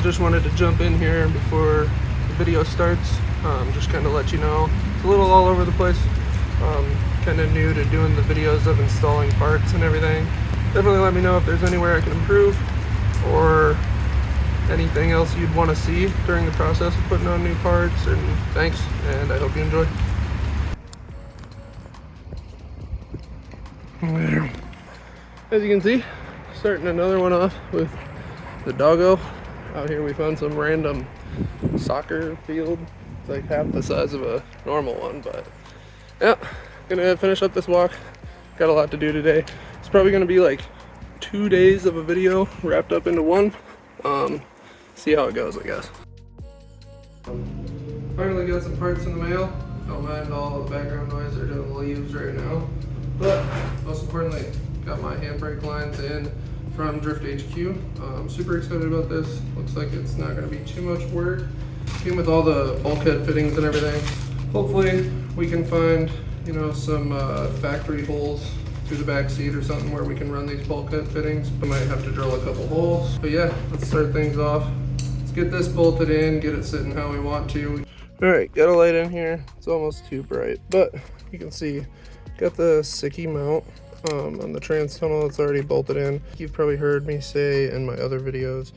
just wanted to jump in here before the video starts. Just kind of let you know it's a little all over the place. Kind of new to doing the videos of installing parts and everything. Definitely let me know if there's anywhere I can improve or anything else you'd want to see during the process of putting on new parts. And thanks, and I hope you enjoy. As you can see, starting another one off with the doggo. Out here we found some random soccer field. It's like half the size of a normal one, but yeah, gonna finish up this walk. Got a lot to do today. It's probably gonna be like 2 days of a video wrapped up into one. See how it goes, I guess. Finally got some parts in the mail. Don't mind all the background noise, they're doing the leaves right now. But most importantly, got my handbrake lines in from Drift HQ. I'm super excited about this. Looks like it's not gonna be too much work. Came with all the bulkhead fittings and everything. Hopefully we can find, you know, some factory holes through the back seat or something where we can run these bulkhead fittings. We might have to drill a couple holes. But yeah, let's start things off. Let's get this bolted in, get it sitting how we want to. All right, got a light in here. It's almost too bright, but you can see, got the Sicky mount on the trans tunnel. It's already bolted in. You've probably heard me say in my other videos,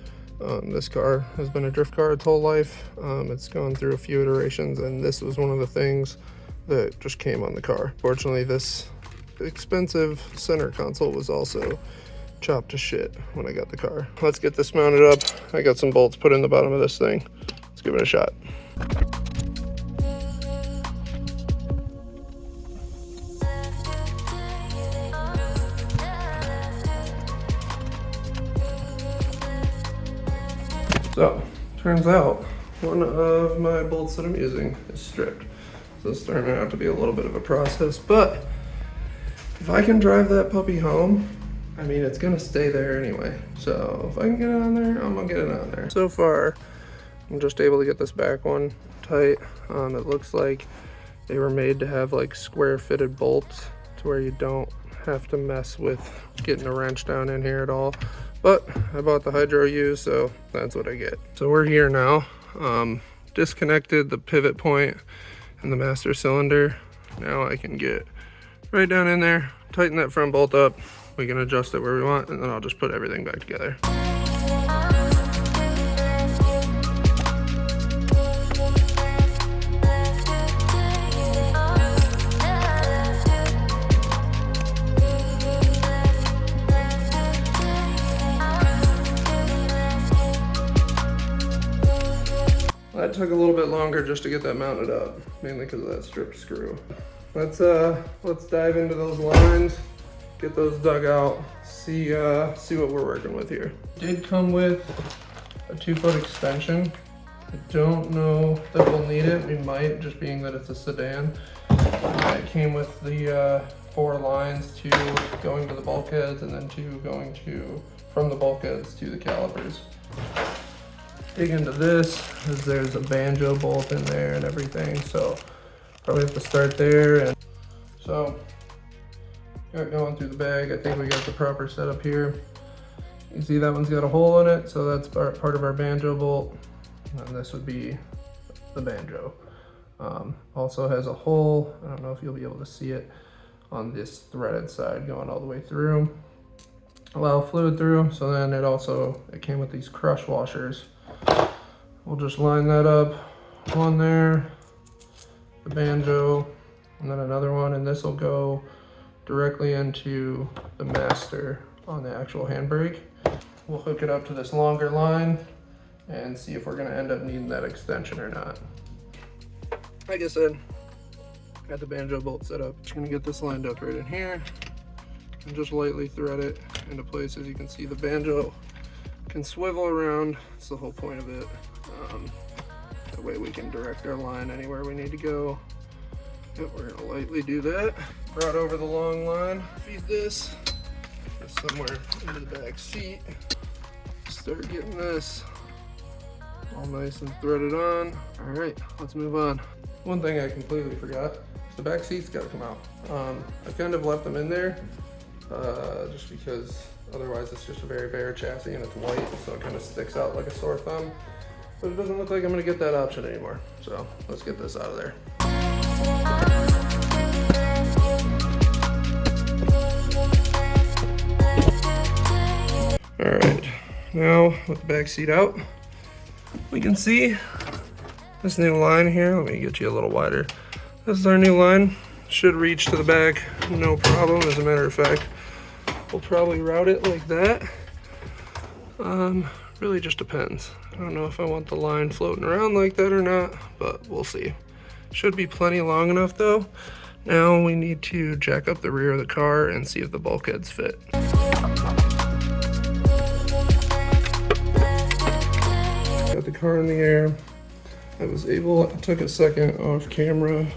this car has been a drift car its whole life. It's gone through a few iterations, and this was one of the things that just came on the car. Fortunately, this expensive center console was also chopped to shit when I got the car. Let's get this mounted up. I got some bolts put in the bottom of this thing. Let's give it a shot. So, turns out one of my bolts that I'm using is stripped. So it's turning out to be a little bit of a process, but if I can drive that puppy home, I mean, it's gonna stay there anyway. So if I can get it on there, I'm gonna get it on there. So far, I'm just able to get this back one tight. It looks like they were made to have like square fitted bolts to where you don't have to mess with getting a wrench down in here at all. But I bought the Hydro U, so that's what I get. So we're here now. Disconnected the pivot point and the master cylinder. Now I can get right down in there, tighten that front bolt up. We can adjust it where we want, and then I'll just put everything back together. That took a little bit longer just to get that mounted up, mainly because of that stripped screw. Let's dive into those lines, get those dug out, see what we're working with here. Did come with a 2-foot extension. I don't know that we'll need it. We might, just being that it's a sedan. It came with the 4 lines, 2 going to the bulkheads and then 2 going from the bulkheads to the calipers. Dig into this, as there's a banjo bolt in there and everything, so probably have to start there. And so got going through the bag. I think we got the proper setup here. You can see that one's got a hole in it, so that's part of our banjo bolt, and this would be the banjo. Also has a hole, I don't know if you'll be able to see it, on this threaded side going all the way through. Allow fluid through, so then it came with these crush washers. We'll just line that up, one there, the banjo, and then another one, and this will go directly into the master on the actual handbrake. We'll hook it up to this longer line and see if we're gonna end up needing that extension or not. Like I said, got the banjo bolt set up. Just gonna get this lined up right in here and just lightly thread it into place. As you can see, the banjo can swivel around. That's the whole point of it. That way we can direct our line anywhere we need to go. Yep, we're gonna lightly do that. Brought over the long line, feed this somewhere into the back seat. Start getting this all nice and threaded on. All right, let's move on. One thing I completely forgot, the back seat's gotta come out. I kind of left them in there just because Otherwise it's just a very bare chassis and it's white, so it kind of sticks out like a sore thumb. But it doesn't look like I'm gonna get that option anymore. So let's get this out of there. All right, now with the back seat out, we can see this new line here. Let me get you a little wider. This is our new line. Should reach to the back, no problem. As a matter of fact, we'll probably route it like that. Really just depends. I don't know if I want the line floating around like that or not, but we'll see. Should be plenty long enough though. Now we need to jack up the rear of the car and see if the bulkheads fit. Got the car in the air. It took a second off camera.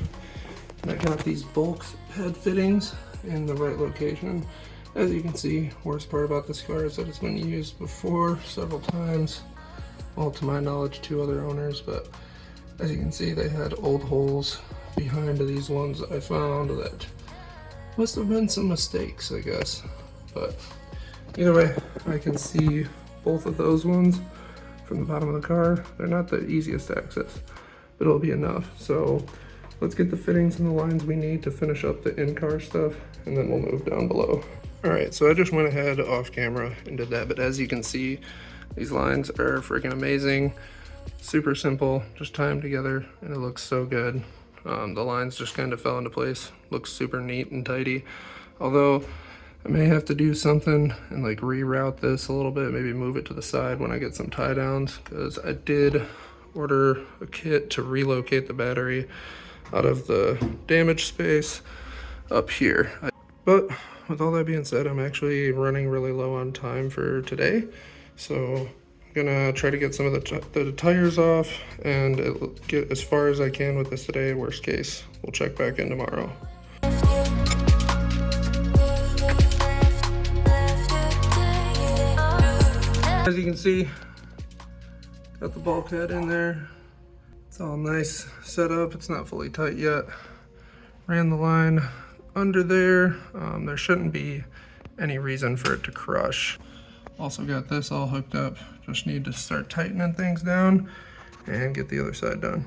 I got these bulkhead fittings in the right location. As you can see, worst part about this car is that it's been used before several times. Well, to my knowledge, 2 other owners, but as you can see, they had old holes behind these ones that I found that must have been some mistakes, I guess. But either way, I can see both of those ones from the bottom of the car. They're not the easiest to access, but it'll be enough. So let's get the fittings and the lines we need to finish up the in-car stuff, and then we'll move down below. All right, so I just went ahead off camera and did that, but as you can see, these lines are freaking amazing. Super simple, just tie them together, and it looks so good. The lines just kind of fell into place. Looks super neat and tidy. Although I may have to do something and like reroute this a little bit, maybe move it to the side when I get some tie downs, because I did order a kit to relocate the battery out of the damaged space up here. But with all that being said, I'm actually running really low on time for today. So I'm gonna try to get some of the tires off and get as far as I can with this today. Worst case, we'll check back in tomorrow. As you can see, got the bulkhead in there. It's all nice set up. It's not fully tight yet. Ran the line under there. There shouldn't be any reason for it to crush. Also got this all hooked up. Just need to start tightening things down and get the other side done.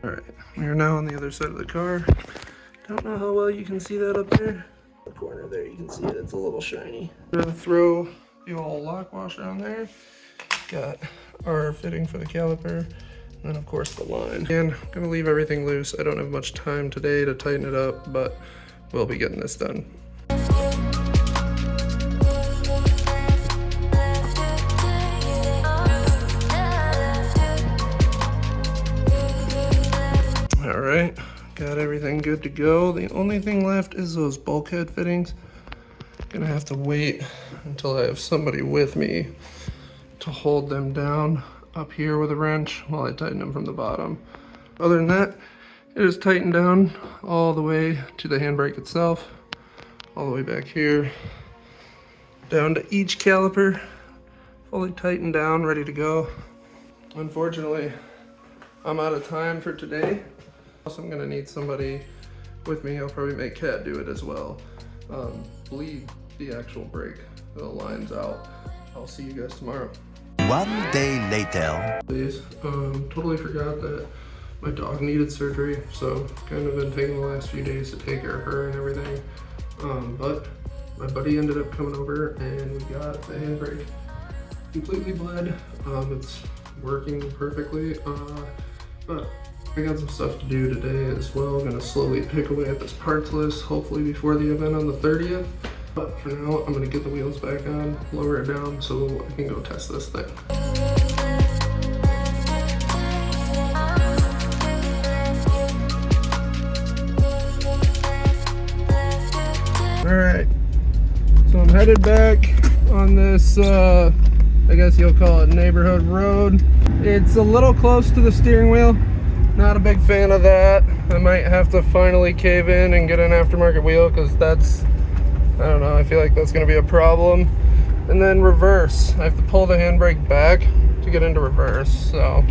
All right, we are now on the other side of the car. Don't know how well you can see that up there. The corner there, you can see it, it's a little shiny. I'm gonna throw the old lock washer on there. Got our fitting for the caliper, and then of course the line. And I'm gonna leave everything loose. I don't have much time today to tighten it up, but we'll be getting this done. All right, got everything good to go. The only thing left is those bulkhead fittings. Gonna have to wait until I have somebody with me to hold them down up here with a wrench while I tighten them from the bottom. Other than that, it is tightened down all the way to the handbrake itself, all the way back here, down to each caliper, fully tightened down, ready to go. Unfortunately, I'm out of time for today. Also, I'm gonna need somebody with me. I'll probably make Kat do it as well. Bleed the actual brake, the lines out. I'll see you guys tomorrow. One day later. Please, totally forgot that my dog needed surgery, so kind of been taking the last few days to take care of her and everything. But my buddy ended up coming over and we got the handbrake completely bled. It's working perfectly, but I got some stuff to do today as well. I'm gonna slowly pick away at this parts list, hopefully before the event on the 30th. But for now, I'm gonna get the wheels back on, lower it down so I can go test this thing. All right, so I'm headed back on this, I guess you'll call it neighborhood road. It's a little close to the steering wheel. Not a big fan of that. I might have to finally cave in and get an aftermarket wheel because that's, I don't know, I feel like that's gonna be a problem. And then reverse. I have to pull the handbrake back to get into reverse. So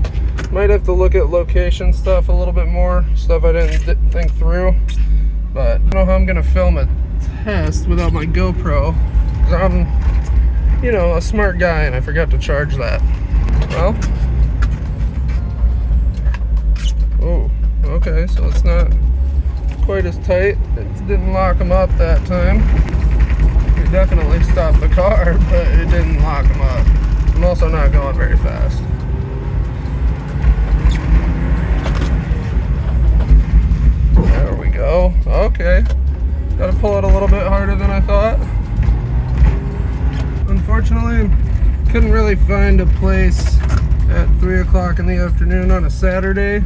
might have to look at location stuff a little bit more, stuff I didn't think through. But I don't know how I'm gonna film a test without my GoPro. you know, a smart guy and I forgot to charge that. Well, oh, okay, so it's not quite as tight. It didn't lock them up that time. It definitely stopped the car, but it didn't lock them up. I'm also not going very fast. There we go. Okay. Gotta pull it a little bit harder than I thought. Unfortunately, couldn't really find a place at 3 o'clock in the afternoon on a Saturday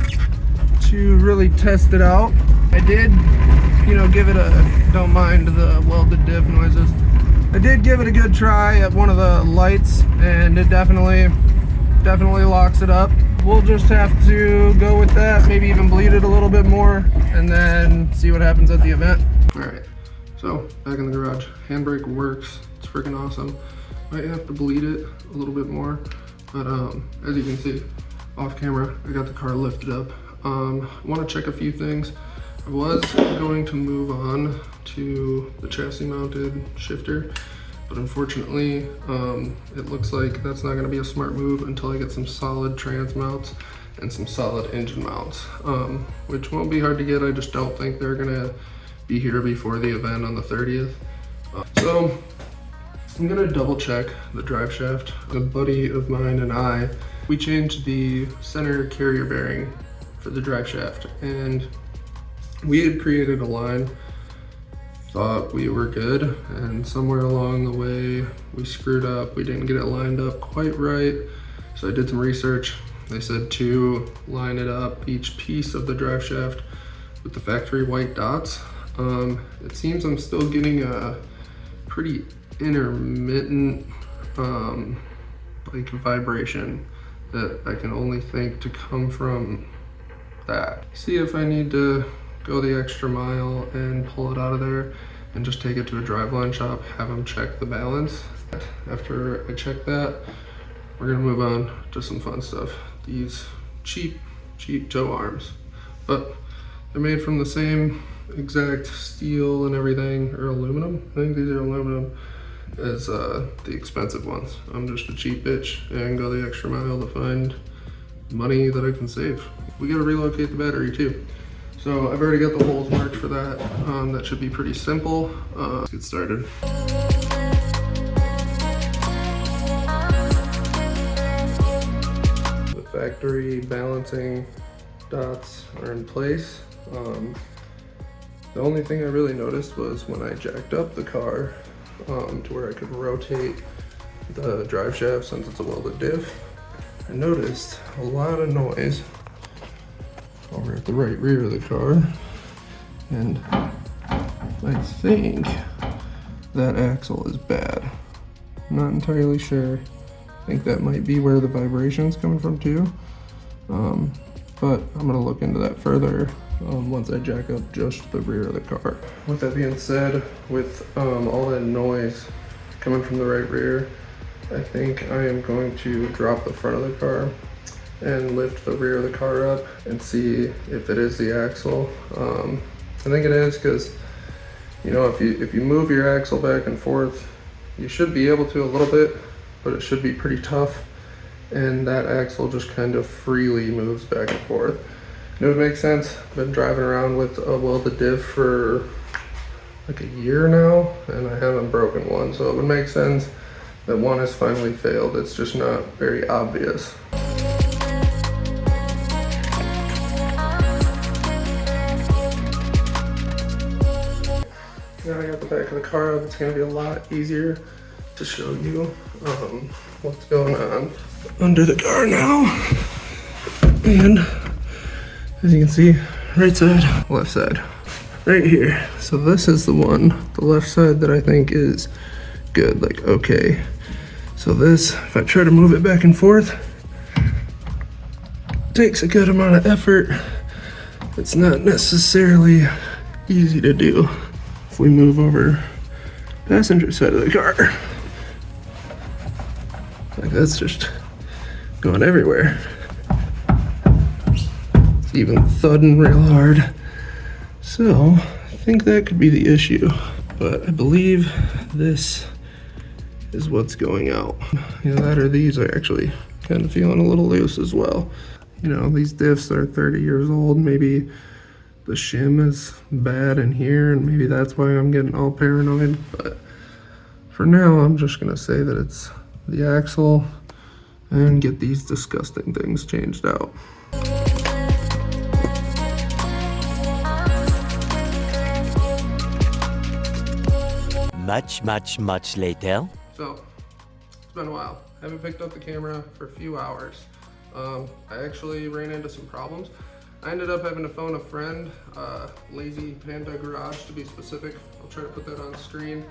to really test it out. I did, you know, give it a, don't mind the welded diff noises. I did give it a good try at one of the lights, and it definitely locks it up. We'll just have to go with that, maybe even bleed it a little bit more, and then see what happens at the event. All right, so back in the garage. Handbrake works, it's freaking awesome. Might have to bleed it a little bit more, but as you can see, off camera, I got the car lifted up. Want to check a few things. I was going to move on to the chassis mounted shifter, but unfortunately, it looks like that's not gonna be a smart move until I get some solid trans mounts and some solid engine mounts, which won't be hard to get. I just don't think they're gonna be here before the event on the 30th. So I'm gonna double check the drive shaft. A buddy of mine and I, we changed the center carrier bearing for the drive shaft, and we had created a line, thought we were good, and somewhere along the way we screwed up. We didn't get it lined up quite right, so I did some research. They said to line it up, each piece of the drive shaft, with the factory white dots. It seems I'm still getting a pretty intermittent like vibration that I can only think to come from that. See if I need to go the extra mile and pull it out of there and just take it to a driveline shop, have them check the balance. After I check that, we're gonna move on to some fun stuff. These cheap tow arms, but they're made from the same exact steel and everything, or aluminum. I think these are aluminum, as the expensive ones. I'm just a cheap bitch and go the extra mile to find money that I can save. We gotta relocate the battery too. So I've already got the holes marked for that. That should be pretty simple. Let's get started. The factory balancing dots are in place. The only thing I really noticed was when I jacked up the car to where I could rotate the drive shaft, since it's a welded diff, I noticed a lot of noise over at the right rear of the car, and I think that axle is bad. I'm not entirely sure. I think that might be where the vibration's coming from too, but I'm gonna look into that further once I jack up just the rear of the car. With that being said, with all that noise coming from the right rear, I think I am going to drop the front of the car and lift the rear of the car up and see if it is the axle. I think it is, because you know, if you move your axle back and forth, you should be able to a little bit, but it should be pretty tough, and that axle just kind of freely moves back and forth. It would make sense. Been driving around with a welded diff for like a year now, and I haven't broken one, so it would make sense that one has finally failed. It's just not very obvious. Now I got the back of the car up, it's gonna be a lot easier to show you what's going on under the car now. And as you can see, right side, left side, right here. So this is the one, the left side, that I think is good, like okay. So this, if I try to move it back and forth, takes a good amount of effort. It's not necessarily easy to do. If we move over passenger side of the car, like that's just going everywhere. It's even thudding real hard. So I think that could be the issue, but I believe this is what's going out. You know, that or these are actually kind of feeling a little loose as well. You know, these diffs are 30 years old. Maybe the shim is bad in here, and maybe that's why I'm getting all paranoid. But for now, I'm just gonna say that it's the axle and get these disgusting things changed out. Much later. So, it's been a while. Haven't picked up the camera for a few hours. I actually ran into some problems. I ended up having to phone a friend, Lazy Panda Garage to be specific. I'll try to put that on the screen.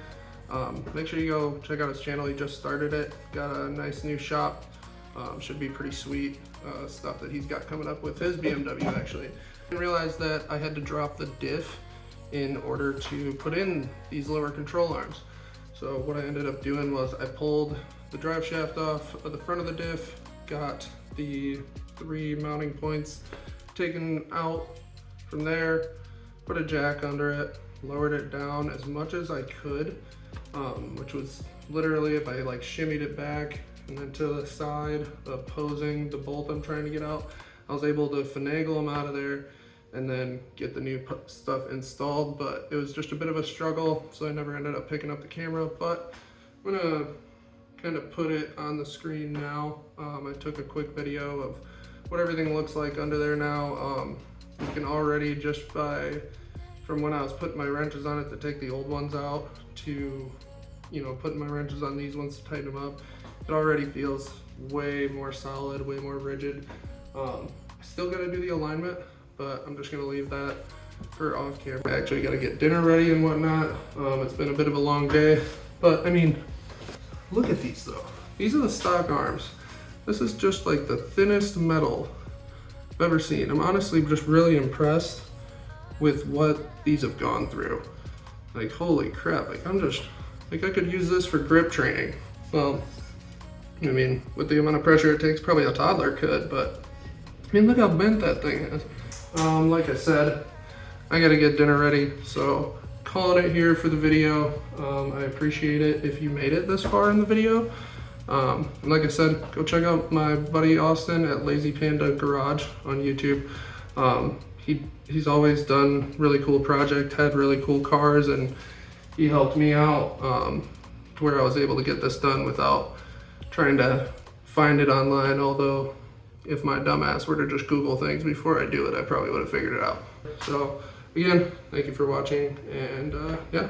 Make sure you go check out his channel. He just started it. Got a nice new shop. Should be pretty sweet stuff that he's got coming up with his BMW actually. I didn't realize that I had to drop the diff in order to put in these lower control arms. So what I ended up doing was I pulled the drive shaft off of the front of the diff, got the 3 mounting points taken out from there, put a jack under it, lowered it down as much as I could, which was literally if I like shimmied it back and then to the side, opposing the bolt I'm trying to get out, I was able to finagle them out of there and then get the new stuff installed. But it was just a bit of a struggle, so I never ended up picking up the camera. But I'm gonna kind of put it on the screen now. I took a quick video of what everything looks like under there now. You can already, just from when I was putting my wrenches on it to take the old ones out to, you know, putting my wrenches on these ones to tighten them up, it already feels way more solid, way more rigid. I still gotta do the alignment, but I'm just gonna leave that for off camera. I actually gotta get dinner ready and whatnot. It's been a bit of a long day, but I mean, look at these though. These are the stock arms. This is just like the thinnest metal I've ever seen. I'm honestly just really impressed with what these have gone through. Like, holy crap, like I'm just, like I could use this for grip training. Well, I mean, with the amount of pressure it takes, probably a toddler could, but I mean, look how bent that thing is. Like I said, I gotta get dinner ready, so calling it here for the video. I appreciate it if you made it this far in the video. And like I said, go check out my buddy Austin at Lazy Panda Garage on YouTube. He's always done really cool projects, had really cool cars, and he helped me out to where I was able to get this done without trying to find it online. Although if my dumbass were to just Google things before I do it, I probably would have figured it out. So again, thank you for watching, and yeah.